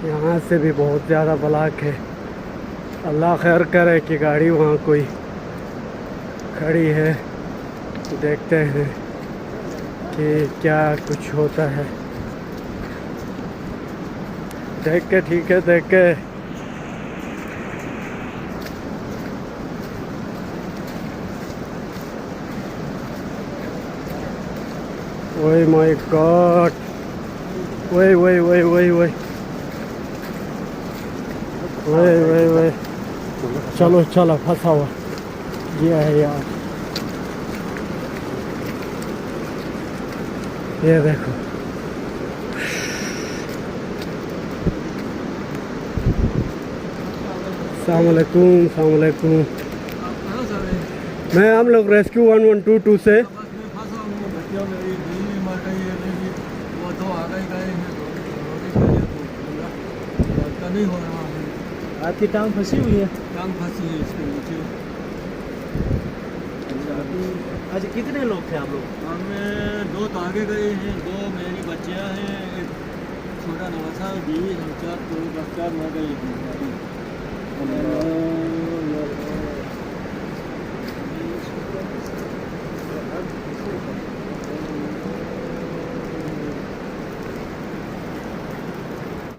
यहाँ से भी बहुत ज़्यादा ब्लॉक है। अल्लाह खैर करे कि गाड़ी वहाँ कोई खड़ी है, देखते हैं कि क्या कुछ होता है। देख के ठीक है, देख के ओए माय गॉड, वही वही वही वही वही वही वही वही चलो चलो, फंसा हुआ ये है यार। ये देखो, अस्सलाम वालेकुम, अस्सलाम वालेकुम। मैं हम लोग रेस्क्यू 1122 से। नहीं हो रहा है, आपकी टांग फंसी हुई है। टांग फंसी है इसके नीचे। आज कितने लोग थे आप लोग? हमें 2 तो आगे गए हैं, 2 मेरी बच्चियां हैं, एक छोटा नवासा बीवी, हम 4 तो 4 रह गए हैं।